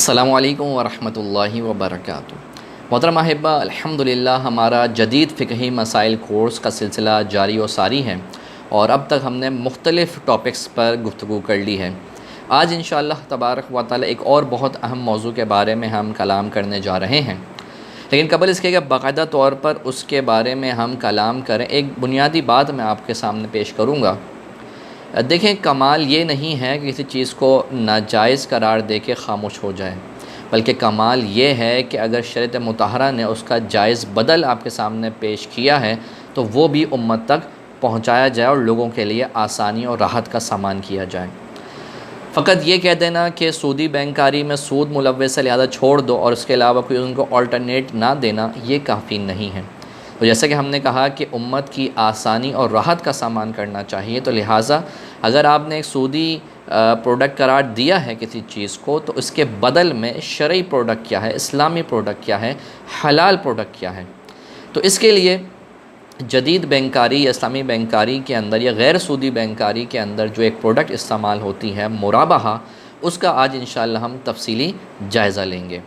अस्सलामु अलैकुम वरहमतुल्लाहि वबरकातुहू। मोहतरम अहिब्बा, अल्हम्दुलिल्लाह हमारा जदीद फ़िक़ही मसाइल कोर्स का सिलसिला जारी व सारी है और अब तक हमने मुख्तलिफ़ टॉपिक्स पर गुफ्तगू कर ली है। आज इंशाअल्लाह तबारक व तआला एक और बहुत अहम मौजू के बारे में हम कलाम करने जा रहे हैं, लेकिन कबल इसके कि बाकायदा तौर पर उसके बारे में हम कलाम करें, एक बुनियादी बात मैं आपके सामने पेश करूँगा। देखें, कमाल ये नहीं है कि किसी चीज़ को नाजायज़ करार दे के ख़ामोश हो जाए, बल्कि कमाल ये है कि अगर शरीयत मुतहरा ने उसका जायज़ बदल आपके सामने पेश किया है तो वो भी उम्मत तक पहुँचाया जाए और लोगों के लिए आसानी और राहत का सामान किया जाए। फ़कत ये कह देना कि सूदी बैंकारी में सूद मुलव्वस है लिहाजा छोड़ दो और उसके अलावा कोई उनको अल्टरनेट ना देना, ये काफ़ी नहीं है। तो जैसा कि हमने कहा कि उम्मत की आसानी और राहत का सामान करना चाहिए, तो लिहाजा अगर आपने एक सूदी प्रोडक्ट करार दिया है किसी चीज़ को, तो उसके बदल में शरई प्रोडक्ट क्या है, इस्लामी प्रोडक्ट क्या है, हलाल प्रोडक्ट क्या है। तो इसके लिए जदीद बैंकारी या इस्लामी बैंकारी के अंदर या गैर सूदी बैंकारी के अंदर जो एक प्रोडक्ट इस्तेमाल होती है मुराबहा, उसका आज इंशाअल्लाह हम तफसीली जायज़ा लेंगे।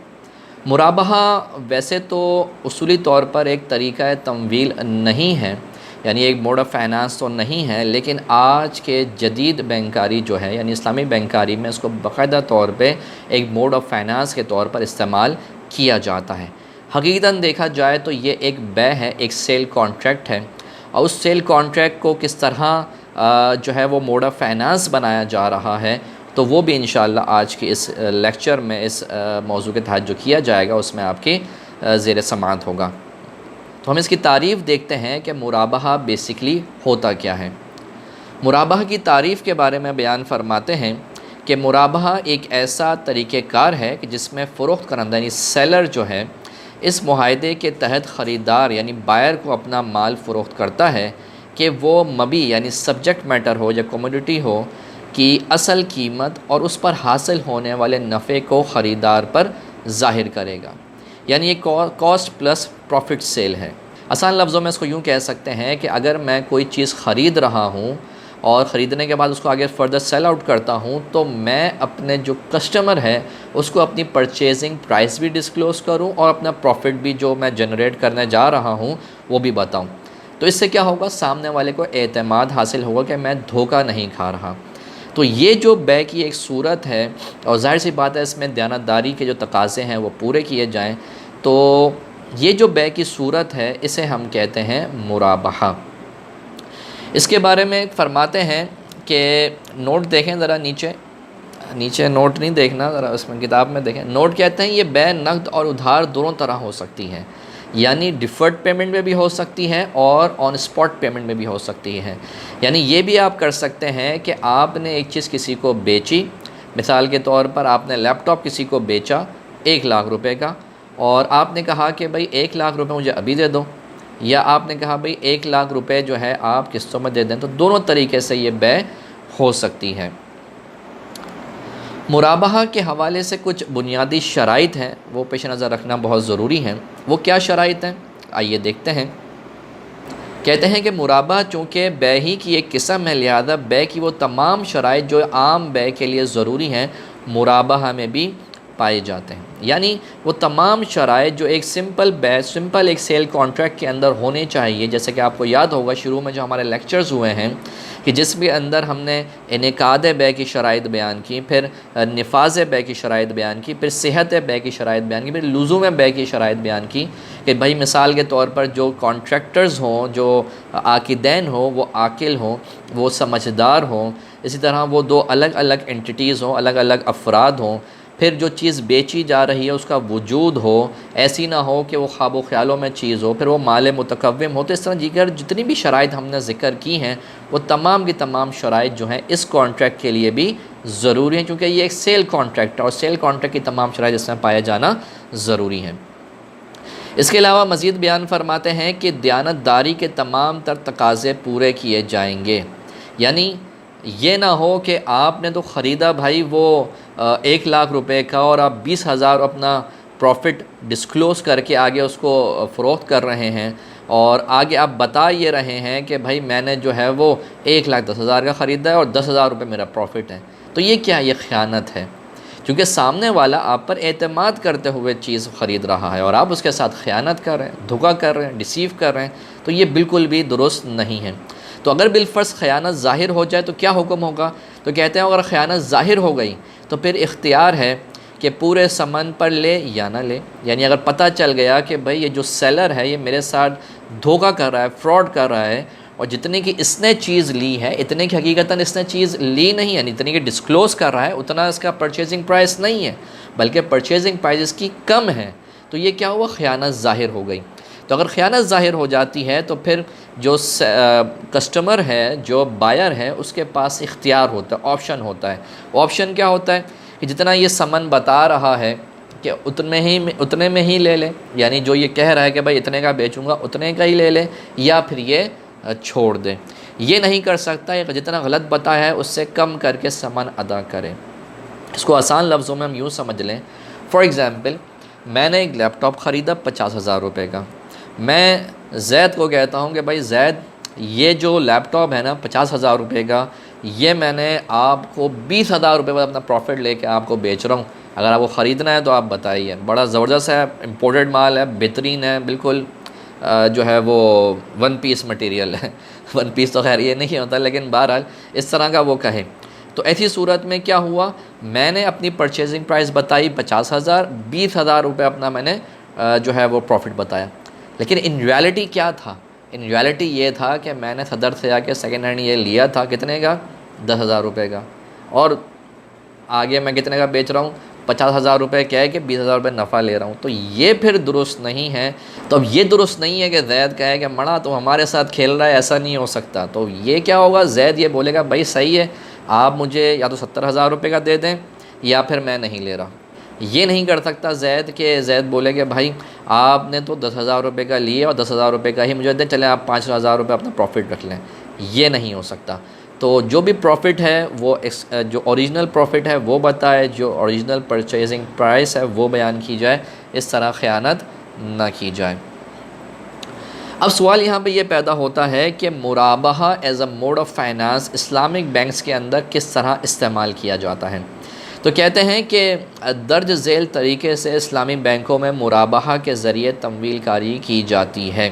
मुराबहा वैसे तो उसूली तौर पर एक तरीक़ा तमवील नहीं है, यानी एक मोड ऑफ़ फाइनेंस तो नहीं है, लेकिन आज के जदीद बैंकारी जो है यानी इस्लामी बैंकारी में इसको बाकायदा तौर पे एक मोड ऑफ़ फाइनेंस के तौर पर इस्तेमाल किया जाता है। हकीकतन देखा जाए तो ये एक बै है, एक सेल कॉन्ट्रैक्ट है, और उस सेल कॉन्ट्रैक्ट को किस तरह जो है वो मोड ऑफ़ फाइनेंस बनाया जा रहा है, तो वो भी इंशाअल्लाह आज के इस लेक्चर में इस मौजू के तहत जो किया जाएगा उसमें आपकी ज़ेर समाअत होगा। तो हम इसकी तारीफ़ देखते हैं कि मुराबहा बेसिकली होता क्या है। मुराबहा की तारीफ़ के बारे में बयान फरमाते हैं कि मुराबहा एक ऐसा तरीक़ेकार है कि जिसमें फ़रोख्त करंदा यानी सेलर जो है इस मुआहदे के तहत ख़रीदार यानी बायर को अपना माल फ़रोख्त करता है कि वो मबी यानी सब्जेक्ट मैटर हो या कमोडिटी हो कि असल कीमत और उस पर हासिल होने वाले नफ़े को ख़रीदार पर ज़ाहिर करेगा। यानी ये कॉस्ट प्लस प्रॉफिट सेल है। आसान लफ्ज़ों में इसको यूँ कह सकते हैं कि अगर मैं कोई चीज़ ख़रीद रहा हूँ और ख़रीदने के बाद उसको आगे फर्दर सेल आउट करता हूँ, तो मैं अपने जो कस्टमर है उसको अपनी परचेजिंग प्राइस भी डिस्क्लोज़ करूँ और अपना प्रॉफिट भी जो मैं जनरेट करने जा रहा हूँ वो भी बताऊँ। तो इससे क्या होगा, सामने वाले को एतमाद हासिल होगा कि मैं धोखा नहीं खा रहा। तो ये जो बै की एक सूरत है, और ज़ाहिर सी बात है इसमें दयानतदारी के जो तकाज़े हैं वो पूरे किए जाएं, तो ये जो बै की सूरत है इसे हम कहते हैं मुराबहा। इसके बारे में फरमाते हैं कि नोट देखें ज़रा, नीचे नोट नहीं देखना, ज़रा उसमें किताब में देखें। नोट कहते हैं ये बै नकद और उधार दोनों तरह हो सकती है, यानी डिफ़र्ड पेमेंट में भी हो सकती है और ऑन स्पॉट पेमेंट में भी हो सकती है। यानी ये भी आप कर सकते हैं कि आपने एक चीज़ किसी को बेची, मिसाल के तौर पर आपने लैपटॉप किसी को बेचा 1 लाख रुपए का, और आपने कहा कि भाई 1 लाख रुपए मुझे अभी दे दो, या आपने कहा भाई 1 लाख रुपए जो है आप किस्तों में दे दें। तो दोनों तरीके से ये बै हो सकती है। मुराबहा के हवाले से कुछ बुनियादी शराइत हैं, वो पेश नज़र रखना बहुत ज़रूरी है। वो क्या शराइत हैं, आइए देखते हैं। कहते हैं कि मुराबहा चूँकि बै ही की एक किस्म है, लिहाजा बै की वो तमाम शराइत जो आम बै के लिए ज़रूरी हैं मुराबहा में भी पाए जाते हैं। यानी वो तमाम शराइत जो एक सिंपल एक सेल कॉन्ट्रैक्ट के अंदर होने चाहिए। जैसे कि आपको याद होगा शुरू में जो हमारे लेक्चर्स हुए हैं कि जिसके अंदर हमने इनेकाद बै की शराइत बयान की, फिर निफाज बै की शराइत बयान की, फिर सेहत बै की शराइत बयान की, फिर लुज़ूम बै की शराइत बयान की कि भाई मिसाल के तौर पर जो कॉन्ट्रैक्टर्स हों, जो आकिदैन हो, वो आकिल हों, वो समझदार हों, इसी तरह वो 2 अलग अलग एंटिटीज़ हों, अलग अलग अफराद हों, फिर जो चीज़ बेची जा रही है उसका वजूद हो, ऐसी ना हो कि वो ख्वाब व ख्यालों में चीज़ हो, फिर वो माल मुतकव्विम हो। तो इस तरह दीगर जितनी भी शराइत हमने ज़िक्र की हैं वो तमाम की तमाम शराइत जो हैं इस कॉन्ट्रैक्ट के लिए भी ज़रूरी हैं, क्योंकि ये एक सेल कॉन्ट्रैक्ट है और सेल कॉन्ट्रैक्ट की तमाम शराइत इसमें पाया जाना ज़रूरी है। इसके अलावा मज़ीद बयान फरमाते हैं कि दयानतदारी के तमाम तर तकाज़े पूरे किए जाएंगे। यानी ये ना हो कि आपने तो ख़रीदा भाई वो 1 लाख रुपए का और आप 20,000 अपना प्रॉफिट डिस्क्लोज़ करके आगे उसको फ़रोख्त कर रहे हैं, और आगे आप बता ये रहे हैं कि भाई मैंने जो है वो 1,10,000 का ख़रीदा है और 10,000 रुपये मेरा प्रॉफिट है। तो ये क्या, ये ख़यानत है। क्योंकि सामने वाला आप पर एतमाद करते हुए चीज़ ख़रीद रहा है और आप उसके साथ ख़यानत कर रहे हैं, धोखा कर रहे हैं, डिसीव कर रहे हैं, तो ये बिल्कुल भी दुरुस्त नहीं है। तो अगर बिलफ़र्ज़ ख़यानत ज़ाहिर हो जाए तो क्या हुक्म होगा? तो कहते हैं अगर ख़यानत ज़ाहिर हो गई तो फिर इख्तियार है कि पूरे सामान पर ले या ना ले। यानी अगर पता चल गया कि भाई ये जो सेलर है ये मेरे साथ धोखा कर रहा है, फ्रॉड कर रहा है, और जितने की इसने चीज़ ली है इतने की हकीकतन इसने चीज़ ली नहीं है, इतने की डिस्क्लोज़ कर रहा है, उतना इसका परचेजिंग प्राइस नहीं है, बल्कि परचेजिंग प्राइस इसकी कम है, तो ये क्या हुआ? ख़यानत ज़ाहिर हो गई। तो अगर ख़यानत ज़ाहिर हो जाती है तो फिर जो कस्टमर है, जो बायर है, उसके पास इख्तियार होता है, ऑप्शन होता है। ऑप्शन क्या होता है कि जितना ये सामान बता रहा है कि उतने में ही ले ले, यानी जो ये कह रहा है कि भाई इतने का बेचूंगा उतने का ही ले ले, या फिर ये छोड़ दे। ये नहीं कर सकता, ये जितना गलत बताया है उससे कम करके सामान अदा करें। इसको आसान लफ्ज़ों में हम यूँ समझ लें, फॉर एग्ज़ाम्पल मैंने एक लैपटॉप ख़रीदा 50,000 रुपये का। मैं जैद को कहता हूँ कि भाई जैद, ये जो लैपटॉप है ना 50,000 रुपये का, ये मैंने आपको 20,000 रुपये पर अपना प्रॉफिट लेके आपको बेच रहा हूँ, अगर आपको ख़रीदना है तो आप बताइए। बड़ा ज़बरदस्त है, इम्पोर्टेड माल है, बेहतरीन है, बिल्कुल जो है वो वन पीस मटेरियल है। वन पीस तो खैर ये नहीं होता, लेकिन बहरहाल इस तरह का वो कहे। तो ऐसी सूरत में क्या हुआ, मैंने अपनी परचेजिंग प्राइस बताई 50,000, 20,000 रुपये अपना मैंने जो है वो प्रॉफिट बताया। लेकिन इन रियलिटी क्या था? इन रियलिटी ये था कि मैंने सदर से आके सेकेंड हैंड ये लिया था, कितने का? 10,000 रुपये का, और आगे मैं कितने का बेच रहा हूँ? 50,000 रुपये क्या है कि 20,000 रुपये नफ़ा ले रहा हूँ। तो ये फिर दुरुस्त नहीं है। तो अब ये दुरुस्त नहीं है कि जैद कहे कि मड़ा तो हमारे साथ खेल रहा है, ऐसा नहीं हो सकता। तो ये क्या होगा, जैद ये बोलेगा भाई सही है, आप मुझे या तो 70,000 रुपये का दे दें या फिर मैं नहीं ले रहा। ये नहीं कर सकता जैद के जैद बोले कि भाई आपने तो 10,000 रुपये का लिए और 10,000 रुपये का ही मुझे दें, चले आप 5,000 रुपये अपना प्रॉफिट रख लें। ये नहीं हो सकता। तो जो भी प्रॉफिट है वो जो ओरिजिनल प्रॉफिट है वो बताए, जो ओरिजिनल परचेजिंग प्राइस है वो बयान की जाए, इस तरह ख़यानत ना की जाए। अब सवाल यहाँ पे ये पैदा होता है कि मुराबहा as a mode of finance Islamic banks के अंदर किस तरह इस्तेमाल किया जाता है। तो कहते हैं कि दर्ज झेल तरीके से इस्लामी बैंकों में मुराबहा के ज़रिए तमवील कारी की जाती है।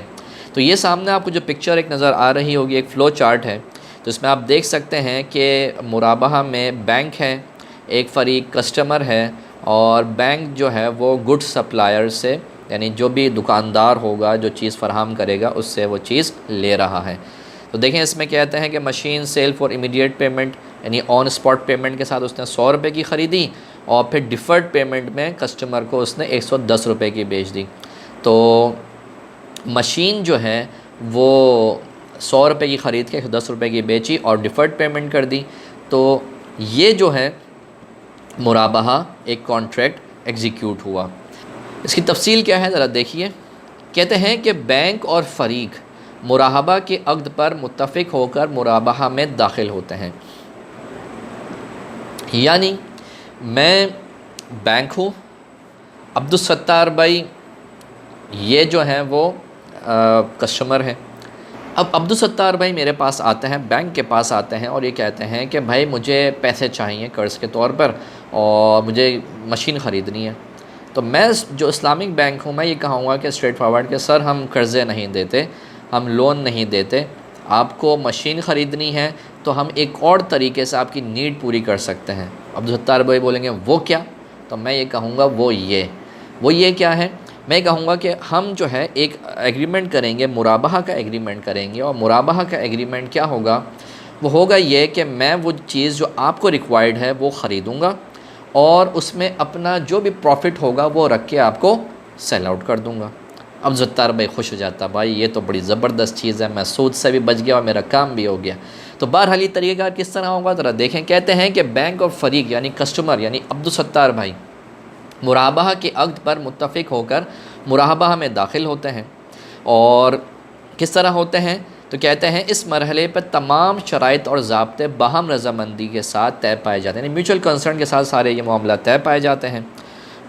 तो ये सामने आपको जो पिक्चर एक नज़र आ रही होगी, एक फ़्लो चार्ट है। तो इसमें आप देख सकते हैं कि मुराबहा में बैंक है, एक फ़रीक कस्टमर है, और बैंक जो है वो गुड सप्लायर से, यानी जो भी दुकानदार होगा जो चीज़ फ़राहम करेगा उससे वो चीज़ ले रहा है। तो देखें इसमें कहते हैं कि machine sale for immediate payment, यानी ऑन स्पॉट पेमेंट के साथ उसने 100 रुपये की ख़रीदी और फिर डिफ़र्ड पेमेंट में कस्टमर को उसने 110 रुपये की बेच दी। तो मशीन जो है वो 100 रुपये की ख़रीद के 110 रुपये की बेची और डिफ़र्ड पेमेंट कर दी। तो ये जो है मुराबहा, एक कॉन्ट्रैक्ट एग्जीक्यूट हुआ। इसकी तफसील क्या है ज़रा देखिए। कहते हैं कि बैंक और फ़रीक मुराहबा के अक़्द पर मुत्तफ़िक़ होकर मुराबहा में दाखिल होते हैं। यानी मैं बैंक हूँ, अब्दुलसत्तार भाई ये जो हैं वो कस्टमर हैं। अब अब्दुलसत्तार भाई मेरे पास आते हैं, बैंक के पास आते हैं और ये कहते हैं कि भाई मुझे पैसे चाहिए कर्ज़ के तौर पर और मुझे मशीन ख़रीदनी है। तो मैं जो इस्लामिक बैंक हूँ मैं ये कहूँगा कि स्ट्रेट फॉरवर्ड के सर हम कर्ज़े नहीं देते, हम लोन नहीं देते, आपको मशीन ख़रीदनी है तो हम एक और तरीके से आपकी नीड पूरी कर सकते हैं। अब्दुलसत्तार भाई बोलेंगे वो क्या? तो मैं ये कहूँगा वो ये क्या है? मैं कहूँगा कि हम जो है एक एग्रीमेंट करेंगे, मुराबहा का एग्रीमेंट करेंगे। और मुराबहा का एग्रीमेंट क्या होगा? वो होगा ये कि मैं वो चीज़ जो आपको रिक्वायर्ड है वो ख़रीदूँगा और उसमें अपना जो भी प्रॉफिट होगा वो रख के आपको सेल आउट कर दूँगा। अब ज़त्तार भाई खुश हो जाता, भाई ये तो बड़ी ज़बरदस्त चीज़ है, मैं सूद से भी बच गया और मेरा काम भी हो गया। तो बहरहाल ये तरीक़ाकार किस तरह होगा ज़रा देखें। कहते हैं कि बैंक और फ़रीक यानी कस्टमर यानी अब्दुलसत्तार भाई मुराबहा के अक़्द पर मुत्तफ़िक़ होकर मुराबहा में दाखिल होते हैं। और किस तरह होते हैं? तो कहते हैं इस मरहले पर तमाम शराइत और ज़ाब्ते बाहम रज़ामंदी के साथ तय पाए जाते हैं, यानी म्यूचुअल कंसर्न के साथ सारे ये मामला तय पाए जाते हैं।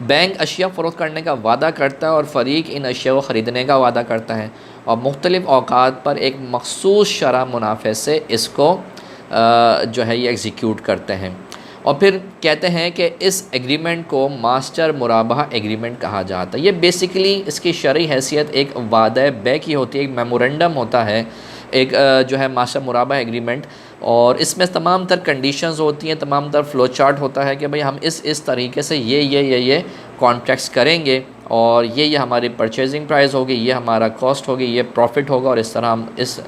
बैंक अशिया फ़रोख्त करने का वादा करता है और फ़रीक इन अशिया को ख़रीदने का वादा करता है और मुख्तलिफ़ औक़ात पर एक मख़सूस शरह मुनाफ़े से इसको जो है ये एग्जीक्यूट करते हैं। और फिर कहते हैं कि इस एग्रीमेंट को मास्टर मुराबहा एग्रीमेंट कहा जाता है। ये बेसिकली इसकी शरई हैसियत एक वादा बै की होती है, एक मेमोरेंडम होता है, एक जो है मास्टर मुराबहा एग्रीमेंट। और इसमें तमाम तर कंडीशंस होती हैं, तमाम तर फ़्लो चार्ट होता है कि भाई हम इस तरीके से ये कॉन्ट्रैक्ट्स करेंगे और ये हमारी परचेजिंग प्राइस होगी, ये हमारा कॉस्ट होगी, ये प्रॉफिट होगा, और इस तरह हम इस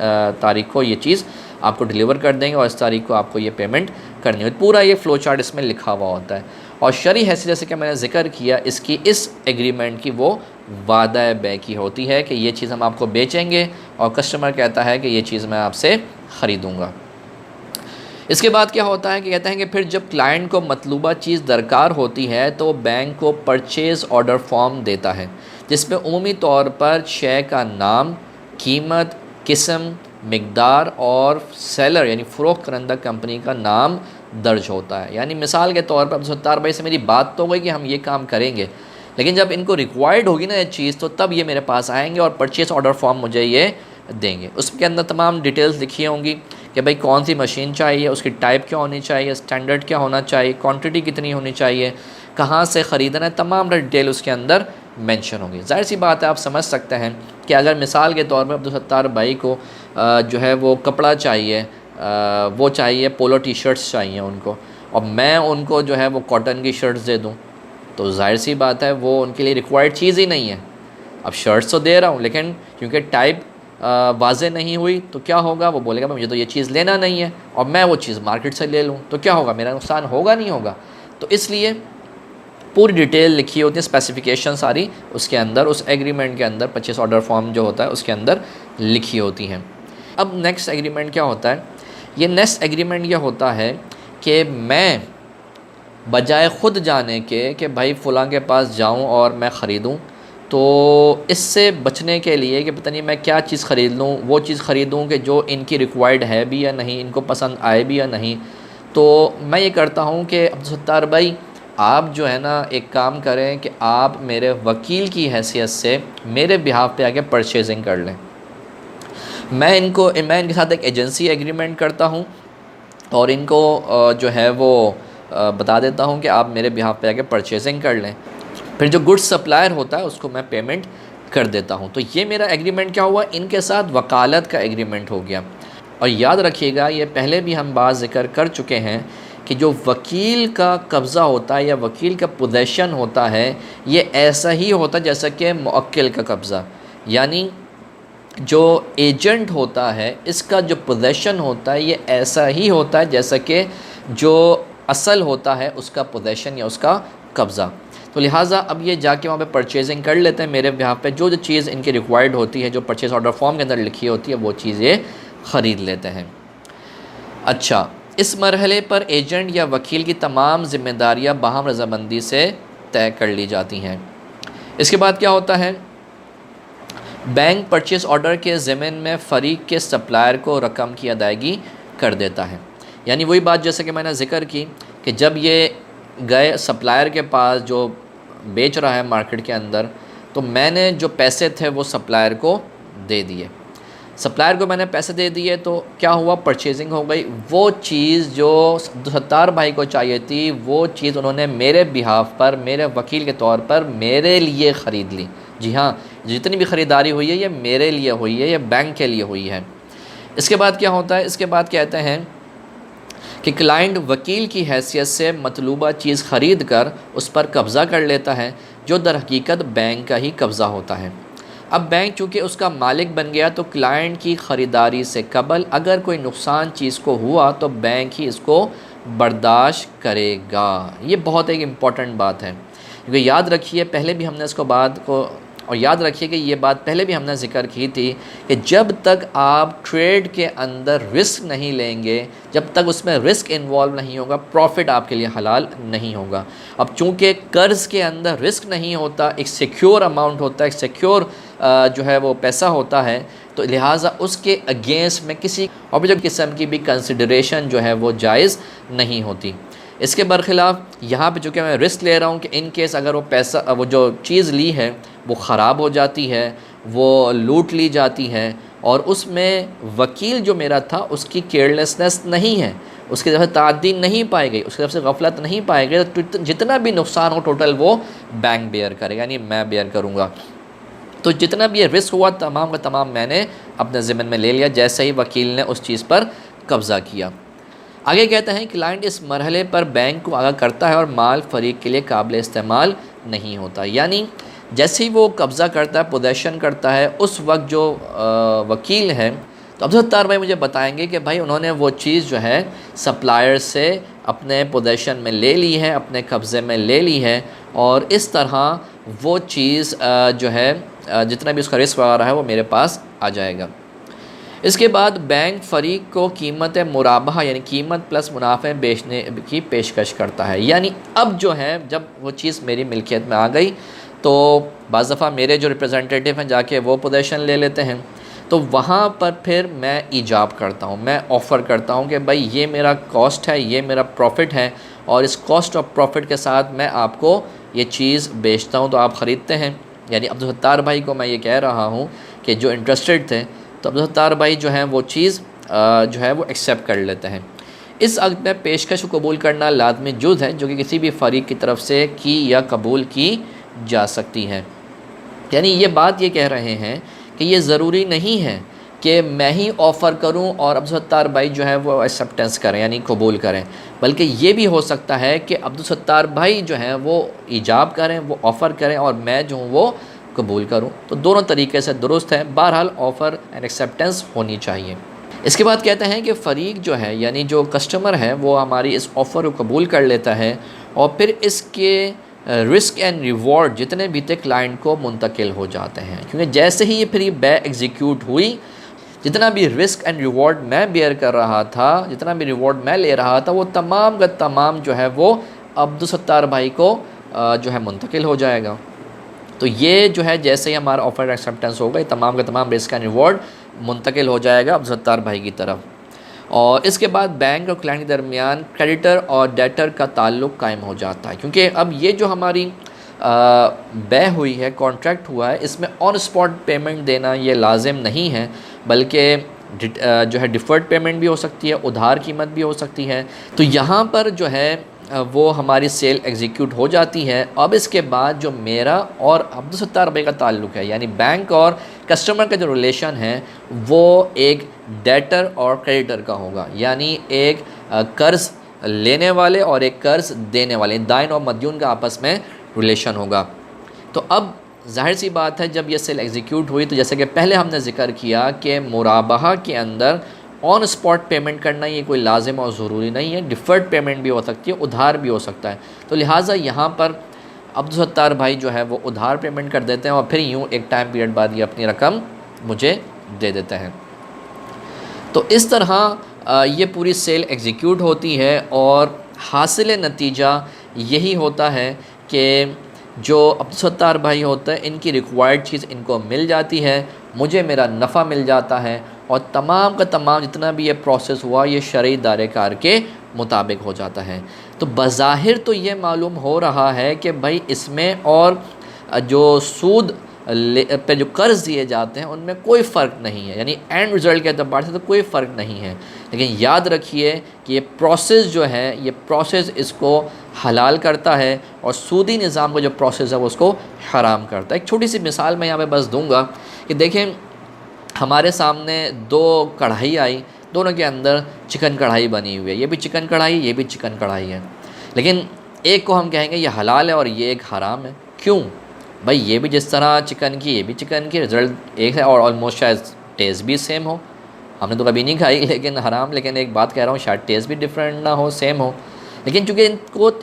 तारीख को ये चीज़ आपको डिलीवर कर देंगे और इस तारीख को आपको ये पेमेंट करनी होगी। पूरा ये फ़्लो चार्ट इसमें लिखा हुआ होता है। और शरई हैसियत जैसे कि मैंने ज़िक्र किया, इसकी इस एग्रीमेंट की वो वादा बै की होती है कि ये चीज़ हम आपको बेचेंगे और कस्टमर कहता है कि ये चीज़ मैं आपसे ख़रीदूँगा। इसके बाद क्या होता है कि कहते हैं कि फिर जब क्लाइंट को मतलूबा चीज़ दरकार होती है तो बैंक को परचेज़ ऑर्डर फॉर्म देता है, जिसमें उमूमी तौर पर शय का नाम, कीमत, किस्म, मिकदार और सेलर यानी फ़रोख्त करंदा कंपनी का नाम दर्ज होता है। यानी मिसाल के तौर पर सत्तार भाई से मेरी बात तो हुई कि हम ये काम करेंगे, लेकिन जब इनको रिक्वायर्ड होगी ना ये चीज़ तो तब ये मेरे पास आएंगे और परचेज़ ऑर्डर फॉर्म मुझे ये देंगे। उसके अंदर तमाम डिटेल्स लिखी होंगी कि भाई कौन सी मशीन चाहिए, उसकी टाइप क्या होनी चाहिए, स्टैंडर्ड क्या होना चाहिए, क्वांटिटी कितनी होनी चाहिए, कहाँ से ख़रीदना है, तमाम डिटेल उसके अंदर मेंशन होगी। जाहिर सी बात है, आप समझ सकते हैं कि अगर मिसाल के तौर पर अब्दुल सत्तार भाई को जो है वो कपड़ा चाहिए, वो चाहिए पोलो टी शर्ट्स चाहिए उनको, और मैं उनको जो है वो कॉटन की शर्ट्स दे दूँ, तो जाहिर सी बात है वो उनके लिए रिक्वायर्ड चीज़ ही नहीं है। अब शर्ट्स तो दे रहा हूँ, लेकिन क्योंकि टाइप वाज़े नहीं हुई तो क्या होगा, वो बोलेगा मुझे तो ये चीज़ लेना नहीं है, और मैं वो चीज़ मार्केट से ले लूँ तो क्या होगा, मेरा नुकसान होगा नहीं होगा। तो इसलिए पूरी डिटेल लिखी होती है, स्पेसिफिकेशन सारी उसके अंदर, उस एग्रीमेंट के अंदर परचेस ऑर्डर फॉर्म जो होता है उसके अंदर लिखी होती हैं। अब नेक्स्ट एग्रीमेंट क्या होता है, ये नेक्स्ट एग्रीमेंट यह होता है कि मैं बजाय ख़ुद जाने के कि भाई फ़लाँ के पास जाऊँ और मैं ख़रीदूँ, तो इससे बचने के लिए कि पता नहीं मैं क्या चीज़ ख़रीद लूँ, वो चीज़ ख़रीदूँ कि जो इनकी रिक्वायर्ड है भी या नहीं, इनको पसंद आए भी या नहीं, तो मैं ये करता हूँ कि अब्दुल सत्तार भाई आप जो है ना एक काम करें कि आप मेरे वकील की हैसियत से मेरे बिहाफ पे आके परचेजिंग कर लें। मैं इनके साथ एक एजेंसी एग्रीमेंट करता हूँ और इनको जो है वो बता देता हूँ कि आप मेरे बिहाफ पे आके परचेजिंग कर लें। फिर जो गुड्स सप्लायर होता है उसको मैं पेमेंट कर देता हूँ। तो ये मेरा एग्रीमेंट क्या हुआ, इनके साथ वकालत का एग्रीमेंट हो गया। और याद रखिएगा, ये पहले भी हम बात ज़िक्र कर चुके हैं कि जो वकील का कब्ज़ा होता है या वकील का पोजेशन होता है, ये ऐसा ही होता है जैसा कि मुअक्किल का कब्ज़ा, यानी जो एजेंट होता है इसका जो पोजेशन होता है ये ऐसा ही होता है जैसा कि जो असल होता है उसका पोजेशन या उसका कब्ज़ा। तो लिहाजा अब ये जाके वहाँ पे परचेजिंग कर लेते हैं मेरे बिहाफ पे, जो चीज़ इनकी रिक्वायर्ड होती है, जो परचेज़ ऑर्डर फॉर्म के अंदर लिखी होती है, वो चीज़ ये ख़रीद लेते हैं। अच्छा, इस मरहले पर एजेंट या वकील की तमाम ज़िम्मेदारियाँ बाहम रज़ामंदी से तय कर ली जाती हैं। इसके बाद क्या होता है, बैंक परचेज़ ऑर्डर के ज़िम्न में फ़रीक के सप्लायर को रकम की अदायगी कर देता है। यानी वही बात जैसे कि मैंने ज़िक्र की कि जब ये गए सप्लायर के पास जो बेच रहा है मार्केट के अंदर, तो मैंने जो पैसे थे वो सप्लायर को दे दिए। सप्लायर को मैंने पैसे दे दिए तो क्या हुआ, परचेजिंग हो गई। वो चीज़ जो सत्तार भाई को चाहिए थी वो चीज़ उन्होंने मेरे बिहाफ पर, मेरे वकील के तौर पर मेरे लिए ख़रीद ली। जी हाँ, जितनी भी ख़रीदारी हुई है ये मेरे लिए हुई है, ये बैंक के लिए हुई है। इसके बाद क्या होता है, इसके बाद कहते हैं कि क्लाइंट वकील की हैसियत से मतलूबा चीज़ ख़रीद कर उस पर कब्ज़ा कर लेता है, जो दर हकीकत बैंक का ही कब्ज़ा होता है। अब बैंक चूँकि उसका मालिक बन गया तो क्लाइंट की ख़रीदारी से कबल अगर कोई नुकसान चीज़ को हुआ तो बैंक ही इसको बर्दाश्त करेगा। ये बहुत एक इम्पॉर्टेंट बात है, क्योंकि याद रखिए पहले भी हमने इसको बात को, और याद रखिए कि ये बात पहले भी हमने ज़िक्र की थी कि जब तक आप ट्रेड के अंदर रिस्क नहीं लेंगे, जब तक उसमें रिस्क इन्वॉल्व नहीं होगा, प्रॉफिट आपके लिए हलाल नहीं होगा। अब चूँकि कर्ज़ के अंदर रिस्क नहीं होता, एक सिक्योर अमाउंट होता है, एक सिक्योर जो है वो पैसा होता है, तो लिहाजा उसके अगेंस्ट में किसी और भी जो किस्म की भी कंसिडरेशन जो है वो जायज़ नहीं होती। इसके बरखिलाफ़ यहाँ पे जो कि मैं रिस्क ले रहा हूँ कि इन केस अगर वो पैसा, वो जो चीज़ ली है वो ख़राब हो जाती है, वो लूट ली जाती है, और उसमें वकील जो मेरा था उसकी केयरलेसनेस नहीं है, उसकी तरफ से तादी नहीं पाई गई, उसकी तरफ से गफलत नहीं पाई गई, तो जितना भी नुकसान हो टोटल वो बैंक बेयर करेगा, यानी मैं बेयर करूँगा। तो जितना भी ये रिस्क हुआ तमाम का तमाम मैंने अपने ज़िम्मे में ले लिया जैसे ही वकील ने उस चीज़ पर कब्ज़ा किया। आगे कहते हैं क्लाइंट इस मरहले पर बैंक को आगाह करता है और माल फरीक के लिए काबिल इस्तेमाल नहीं होता, यानी जैसे ही वो कब्ज़ा करता है, पोजेशन करता है, उस वक्त जो वकील है, तो अब्दुल सत्तार भाई मुझे बताएंगे कि भाई उन्होंने वो चीज़ जो है सप्लायर से अपने पोजेशन में ले ली है, अपने कब्ज़े में ले ली है, और इस तरह वो चीज़ जो है जितना भी उसका रिस्क वगैरह है वो मेरे पास आ जाएगा। इसके बाद बैंक फ़रीक को कीमत मुराबहा यानी कीमत प्लस मुनाफे बेचने की पेशकश करता है, यानी अब जो है जब वो चीज़ मेरी मिल्कियत में आ गई तो बाज़ दफ़ा मेरे जो रिप्रेजेंटेटिव हैं जाके वो पोजीशन ले लेते हैं, तो वहाँ पर फिर मैं ईजाब करता हूँ, मैं ऑफ़र करता हूँ कि भाई ये मेरा कॉस्ट है, ये मेरा प्रॉफ़िट है, और इस कॉस्ट और प्रॉफ़िट के साथ मैं आपको ये चीज़ बेचता हूँ तो आप ख़रीदते हैं। यानी अब्दुल सत्तार भाई को मैं ये कह रहा हूँ कि जो इंटरेस्टेड थे तो अब्दुल सत्तार भाई जो हैं वो चीज़ जो है वो एक्सेप्ट कर लेते हैं। इस अक़्द में पेशकश को कबूल करना लाज़मी जुज़ है जो कि किसी भी फ़रीक की तरफ से की या कबूल की जा सकती है। यानी ये बात ये कह रहे हैं कि ये ज़रूरी नहीं है कि मैं ही ऑफ़र करूं और अब्दुल सत्तार भाई जो है वो एक्सेप्टेंस करें यानी कबूल करें, बल्कि ये भी हो सकता है कि अब्दुल सत्तार भाई जो हैं वो ईजाब करें, वो ऑफ़र करें और मैं जो हूँ वो कबूल करूँ। तो दोनों तरीके से दुरुस्त है, बहरहाल ऑफ़र एंड एक्सेप्टेंस होनी चाहिए। इसके बाद कहते हैं कि फ़रीक जो है यानी जो कस्टमर है वो हमारी इस ऑफ़र को कबूल कर लेता है और फिर इसके रिस्क एंड रिवॉर्ड जितने भी थे क्लाइंट को मुंतकिल हो जाते हैं, क्योंकि जैसे ही ये फिर बै एग्जीक्यूट हुई, जितना भी रिस्क एंड रिवॉर्ड मैं बेयर कर रहा था, जितना भी रिवॉर्ड मैं ले रहा था, वो तमाम का तमाम जो है वो अब्दुल सत्तार भाई को जो है मुंतकिल हो जाएगा। तो ये जो है जैसे ही हमारा ऑफर एक्सेप्टेंस होगा, ये तमाम का तमाम रिस्क एंड रिवॉर्ड मुंतकिल हो जाएगा अब्दुल सत्तार भाई की तरफ। और इसके बाद बैंक और क्लाइंट के दरमियान क्रेडिटर और डेटर का ताल्लुक़ कायम हो जाता है, क्योंकि अब ये जो हमारी बै हुई है, कॉन्ट्रैक्ट हुआ है, इसमें ऑन स्पॉट पेमेंट देना ये लाजिम नहीं है, बल्कि जो है डिफ़र्ड पेमेंट भी हो सकती है, उधार कीमत भी हो सकती है। तो यहाँ पर जो है वो हमारी सेल एग्जीक्यूट हो जाती है। अब इसके बाद जो मेरा और अब्दुल सत्तार भाई का ताल्लुक़ है, यानी बैंक और कस्टमर का जो रिलेशन है वो एक डेटर और क्रेडिटर का होगा, यानी एक कर्ज़ लेने वाले और एक कर्ज़ देने वाले, दाइन और मदयून का आपस में रिलेशन होगा। तो अब जाहिर सी बात है जब ये सेल एग्जीक्यूट हुई तो जैसे कि पहले हमने ज़िक्र किया कि मुराबहा के अंदर ऑन स्पॉट पेमेंट करना ये कोई लाजिम और ज़रूरी नहीं है, डिफ़र्ड पेमेंट भी हो सकती है, उधार भी हो सकता है। तो लिहाजा यहाँ पर अब्दुल सत्तार भाई जो है वो उधार पेमेंट कर देते हैं और फिर यूँ एक टाइम पीरियड बाद ये अपनी रकम मुझे दे देते हैं। तो इस तरह ये पूरी सेल एग्जीक्यूट होती है और हासिल नतीजा यही होता है कि जो अब्दुल सत्तार भाई होते हैं इनकी रिक्वायर्ड चीज़ इनको मिल जाती है, मुझे मेरा नफ़ा मिल जाता है और तमाम का तमाम जितना भी ये प्रोसेस हुआ ये शरई दायरे-कार के मुताबिक हो जाता है। तो बज़ाहिर तो ये मालूम हो रहा है कि भाई इसमें और जो सूद पे जो कर्ज़ दिए जाते हैं उनमें कोई फ़र्क नहीं है, यानी एंड रिज़ल्ट के अतबार से तो कोई फ़र्क नहीं है। लेकिन याद रखिए कि ये प्रोसेस जो है, ये प्रोसेस इसको हलाल करता है और सूदी निज़ाम का जो प्रोसेस है वो उसको हराम करता है। एक छोटी सी मिसाल मैं यहाँ पे बस दूंगा कि देखें, हमारे सामने दो कढ़ाई आई, दोनों के अंदर चिकन कढ़ाई बनी हुई है, ये भी चिकन कढ़ाई, ये भी चिकन कढ़ाई है, लेकिन एक को हम कहेंगे ये हलाल है और ये एक हराम है। क्यों भाई? ये भी जिस तरह चिकन की, ये भी चिकन की, रिज़ल्ट एक है और ऑलमोस्ट शायद टेस्ट भी सेम हो। हमने तो कभी नहीं खाई लेकिन हराम, लेकिन एक बात कह रहा हूँ शायद टेस्ट भी डिफरेंट ना हो, सेम हो, लेकिन चूँकि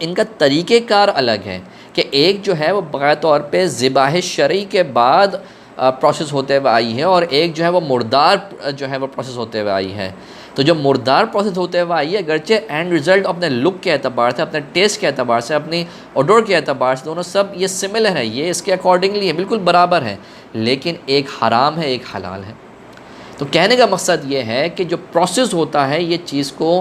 इनका तरीक़ेकार अलग है कि एक जो है वो बाक़ायदा तौर पे ज़िबाह शरई के बाद प्रोसेस होते हुए आई है और एक जो है वो मुर्दार जो है वो प्रोसेस होते हुए आई है। तो जो मुर्दार प्रोसेस होते हुए आई है, अगरचे एंड रिज़ल्ट अपने लुक के एतबार से, अपने टेस्ट के एतबार से, अपनी ओडोर के एतबार से दोनों सब ये सिमिलर है, ये इसके अकॉर्डिंगली है, बिल्कुल बराबर है, लेकिन एक हराम है, एक हलाल है। तो कहने का मकसद ये है कि जो प्रोसेस होता है ये चीज़ को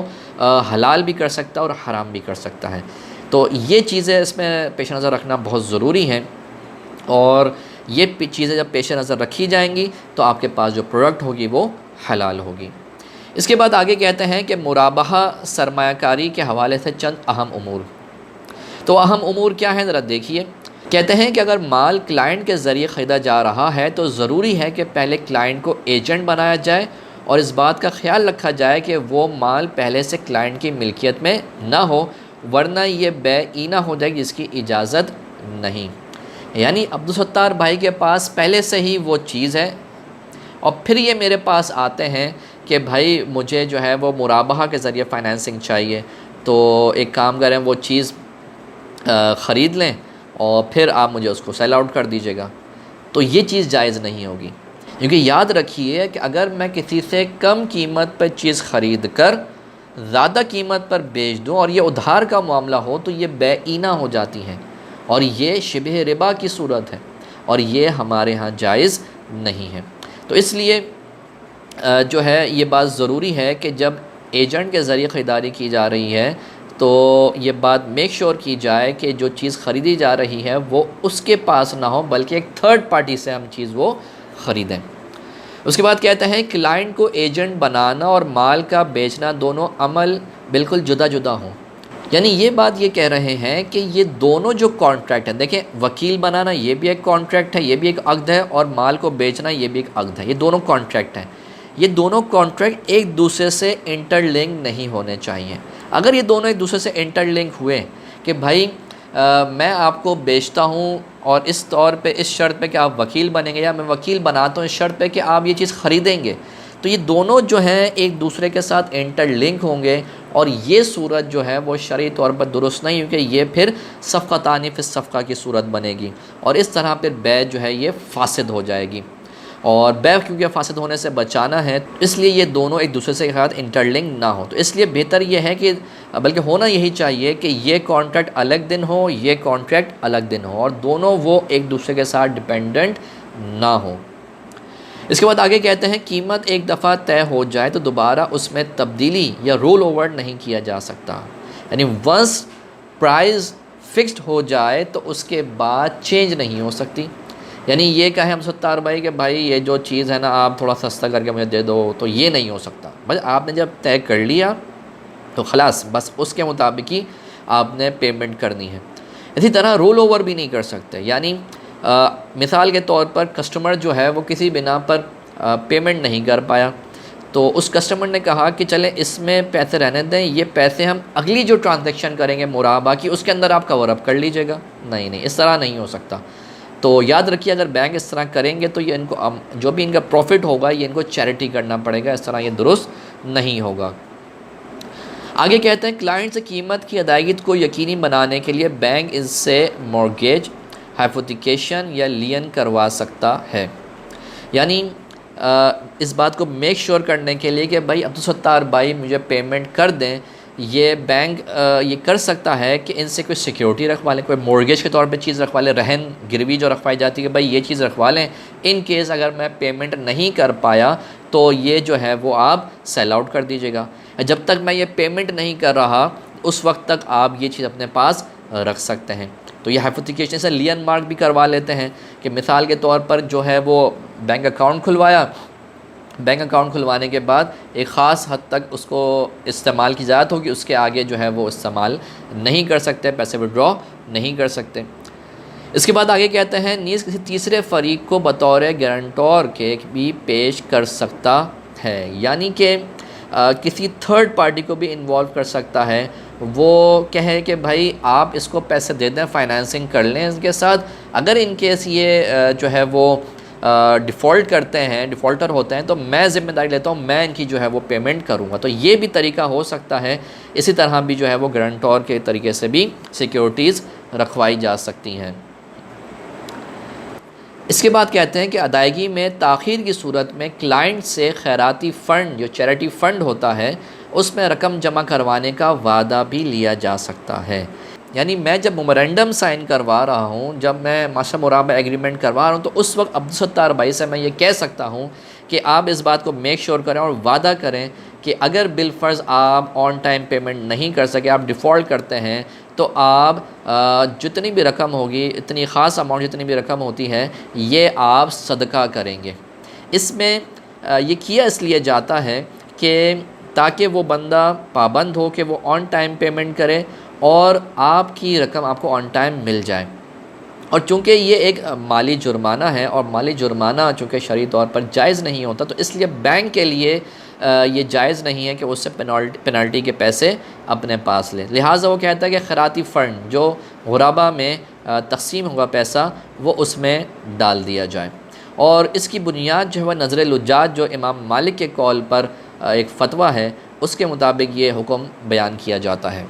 हलाल भी कर सकता है और हराम भी कर सकता है। तो ये चीज़ें इसमें पेश नज़र रखना बहुत ज़रूरी है। और ये चीज़ें जब पेश नज़र रखी जाएंगी तो आपके पास जो प्रोडक्ट होगी वो हलाल होगी। इसके बाद आगे कहते हैं कि मुराबहा सरमायाकारी के हवाले से चंद अहम उमूर। तो अहम उमूर क्या है, ज़रा देखिए। कहते हैं कि अगर माल क्लाइंट के ज़रिए ख़रीदा जा रहा है तो ज़रूरी है कि पहले क्लाइंट को एजेंट बनाया जाए और इस बात का ख्याल रखा जाए कि वो माल पहले से क्लाइंट की मिल्कियत में ना हो, वरना ये बेईना हो जाएगी जिसकी इजाज़त नहीं। यानी अब्दुल सत्तार भाई के पास पहले से ही वो चीज़ है और फिर ये मेरे पास आते हैं कि भाई मुझे जो है वो मुराबहा के ज़रिए फ़ाइनेंसिंग चाहिए, तो एक काम करें वो चीज़ ख़रीद लें और फिर आप मुझे उसको सेल आउट कर दीजिएगा। तो ये चीज़ जायज़ नहीं होगी, क्योंकि याद रखिए कि अगर मैं किसी से कम कीमत पर चीज़ ख़रीद कर ज़्यादा कीमत पर बेच दूँ और ये उधार का मामला हो तो ये बेईना हो जाती हैं और ये शिबह रिबा की सूरत है और ये हमारे यहाँ जायज़ नहीं है। तो इसलिए जो है ये बात ज़रूरी है कि जब एजेंट के ज़रिए ख़रीदारी की जा रही है तो ये बात मेक श्योर की जाए कि जो चीज़ ख़रीदी जा रही है वो उसके पास ना हो, बल्कि एक थर्ड पार्टी से हम चीज़ वो ख़रीदें। उसके बाद कहते हैं क्लाइंट को एजेंट बनाना और माल का बेचना दोनों अमल बिल्कुल जुदा जुदा हों। यानी ये बात ये कह रहे हैं कि ये दोनों जो कॉन्ट्रैक्ट है, देखें वकील बनाना ये भी एक कॉन्ट्रैक्ट है, ये भी एक अक़्द है, और माल को बेचना ये भी एक अक़्द है। ये दोनों कॉन्ट्रैक्ट हैं। ये दोनों कॉन्ट्रैक्ट एक दूसरे से इंटरलिंक नहीं होने चाहिए। अगर ये दोनों एक दूसरे से इंटरलिंक हुए कि भाई मैं आपको बेचता हूँ और इस तौर पे इस शर्त पे कि आप वकील बनेंगे, या मैं वकील बनाता हूँ इस शर्त पे कि आप ये चीज़ ख़रीदेंगे, तो ये दोनों जो हैं एक दूसरे के साथ इंटरलिंक होंगे और ये सूरत जो है वो शरई तौर पर दुरुस्त नहीं, क्योंकि ये फिर सफ़क़तानी फ़िस सफ़क़ा की सूरत बनेगी और इस तरह फिर बै जो है ये फ़ासिद हो जाएगी। और बै क्योंकि फ़ासिद होने से बचाना है इसलिए ये दोनों एक दूसरे के साथ इंटरलिंक ना हो। तो इसलिए बेहतर ये है कि बल्कि होना यही चाहिए कि ये कॉन्ट्रैक्ट अलग दिन हो, ये कॉन्ट्रैक्ट अलग दिन हो और दोनों वो एक दूसरे के साथ डिपेंडेंट ना हो। इसके बाद आगे कहते हैं कीमत एक दफ़ा तय हो जाए तो दोबारा उसमें तब्दीली या रोल ओवर नहीं किया जा सकता। यानी वंस प्राइस फ़िक्स्ड हो जाए तो उसके बाद चेंज नहीं हो सकती। यानी ये कहें हम सत्तार भाई कि भाई ये जो चीज़ है ना आप थोड़ा सस्ता करके मुझे दे दो, तो ये नहीं हो सकता। बस आपने जब तय कर लिया तो खलास बस उसके मुताबिक ही आपने पेमेंट करनी है। इसी तरह रोल ओवर भी नहीं कर सकते। यानी मिसाल के तौर पर कस्टमर जो है वो किसी बिना पर पेमेंट नहीं कर पाया, तो उस कस्टमर ने कहा कि चलें इसमें पैसे रहने दें, ये पैसे हम अगली जो ट्रांजैक्शन करेंगे मुराबा की उसके अंदर आप कवर अप कर लीजिएगा। नहीं नहीं, इस तरह नहीं हो सकता। तो याद रखिए अगर बैंक इस तरह करेंगे तो ये इनको जो भी इनका प्रॉफिट होगा ये इनको चैरिटी करना पड़ेगा, इस तरह ये दुरुस्त नहीं होगा। आगे कहते हैं क्लाइंट से कीमत की अदायगी को यकीनी बनाने के लिए बैंक इससे मॉर्गेज, हाइपोथिकेशन या लियन करवा सकता है। यानी इस बात को मेक श्योर करने के लिए कि भाई अब्दुल सत्तार भाई मुझे पेमेंट कर दें, ये बैंक ये कर सकता है कि इनसे कोई सिक्योरिटी रखवा लें, कोई मॉर्गेज के तौर पे चीज़ रखवा लें, रहन गिरवी जो रखवाई जाती है कि भाई ये चीज़ रखवा लें, इन केस अगर मैं पेमेंट नहीं कर पाया तो ये जो है वो आप सेल आउट कर दीजिएगा। जब तक मैं ये पेमेंट नहीं कर रहा उस वक्त तक आप ये चीज़ अपने पास रख सकते हैं। तो ये हाइपोथिकेशन से लियन मार्क भी करवा लेते हैं कि मिसाल के तौर पर जो है वो बैंक अकाउंट खुलवाया, बैंक अकाउंट खुलवाने के बाद एक ख़ास हद तक उसको इस्तेमाल की ज़रूरत होगी, उसके आगे जो है वो इस्तेमाल नहीं कर सकते, पैसे विड्रॉ नहीं कर सकते। इसके बाद आगे कहते हैं नीज़ किसी तीसरे फरीक को बतौर गारंटर के भी पेश कर सकता है। यानी कि किसी थर्ड पार्टी को भी इन्वॉल्व कर सकता है। वो कहे कि भाई आप इसको पैसे दे दें, फाइनेंसिंग कर लें इसके साथ, अगर इन केस ये जो है वो डिफ़ॉल्ट करते हैं, डिफ़ॉल्टर होते हैं, तो मैं ज़िम्मेदारी लेता हूँ, मैं इनकी जो है वो पेमेंट करूँगा। तो ये भी तरीका हो सकता है। इसी तरह भी जो है वो गारंटर के तरीके से भी सिक्योरिटीज़ रखवाई जा सकती हैं। इसके बाद कहते हैं कि अदायगी में ताख़ीर की सूरत में क्लाइंट से खैराती फ़ंड, जो चैरिटी फ़ंड होता है, उसमें रकम जमा करवाने का वादा भी लिया जा सकता है। यानी मैं जब मेमोरेंडम साइन करवा रहा हूँ, जब मैं माशा मुराबा एग्रीमेंट करवा रहा हूँ, तो उस वक्त अब्दुल सत्तार भाई से मैं ये कह सकता हूँ कि आप इस बात को मेक श्योर करें और वादा करें कि अगर बिल फ़र्ज़ आप ऑन टाइम पेमेंट नहीं कर सके, आप डिफ़ॉल्ट करते हैं, तो आप जितनी भी रकम होगी, इतनी ख़ास अमाउंट जितनी भी रकम होती है, ये आप सदका करेंगे। इसमें ये किया इसलिए जाता है कि ताकि वो बंदा पाबंद हो कि वो ऑन टाइम पेमेंट करे और आपकी रकम आपको ऑन टाइम मिल जाए। और चूँकि ये एक माली जुर्माना है और माली जुर्माना चूँकि शरई तौर पर जायज़ नहीं होता, तो इसलिए बैंक के लिए ये जायज़ नहीं है कि उससे पेनल्टी के पैसे अपने पास ले। लिहाजा वो कहता है कि खैराती फ़ंड जो गुराबा में तकसीम होगा पैसा, वो उसमें डाल दिया जाए। और इसकी बुनियाद जो है वह नज़र लुज्जाज जो इमाम मालिक के कौल पर एक फ़तवा है, उसके मुताबिक ये हुक्म बयान किया जाता है।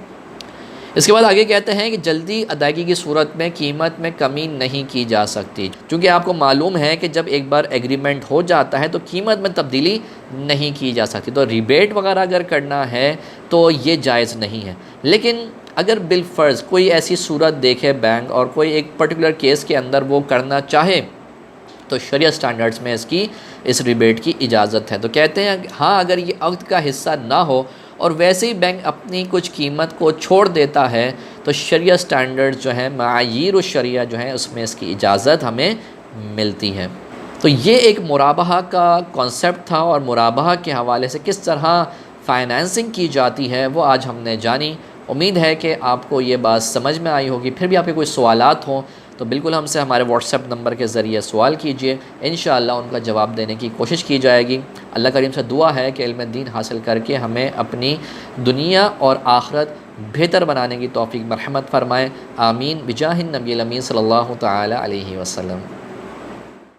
इसके बाद आगे कहते हैं कि जल्दी अदायगी की सूरत में कीमत में कमी नहीं की जा सकती, क्योंकि आपको मालूम है कि जब एक बार एग्रीमेंट हो जाता है तो कीमत में तब्दीली नहीं की जा सकती। तो रिबेट वगैरह अगर करना है तो ये जायज़ नहीं है। लेकिन अगर बिल फ़र्ज़ कोई ऐसी सूरत देखे बैंक और कोई एक पर्टिकुलर केस के अंदर वो करना चाहे, तो शरियत स्टैंडर्ड्स में इस रिबेट की इजाज़त है। तो कहते हैं हाँ, अगर ये अक़्द का हिस्सा ना हो और वैसे ही बैंक अपनी कुछ कीमत को छोड़ देता है, तो शरियत स्टैंडर्ड्स जो है, मायीर शरिया जो है, उसमें इसकी इजाज़त हमें मिलती है। तो ये एक मुराबहा का कॉन्सेप्ट था और मुराबहा के हवाले से किस तरह फ़ाइनेंसिंग की जाती है वो आज हमने जानी। उम्मीद है कि आपको ये बात समझ में आई होगी। फिर भी आपके कोई सवालात हों तो बिल्कुल हमसे हमारे व्हाट्सएप नंबर के ज़रिए सवाल कीजिए, इंशाअल्लाह उनका जवाब देने की कोशिश की जाएगी। अल्लाह करीम से दुआ है कि इल्म दीन हासिल करके हमें अपनी दुनिया और आखिरत बेहतर बनाने की तौफीक मरहमत फ़रमाए। आमीन बिजाहिन नबी अमीन सल्लल्लाहु तआला अलैहि वसल्लम।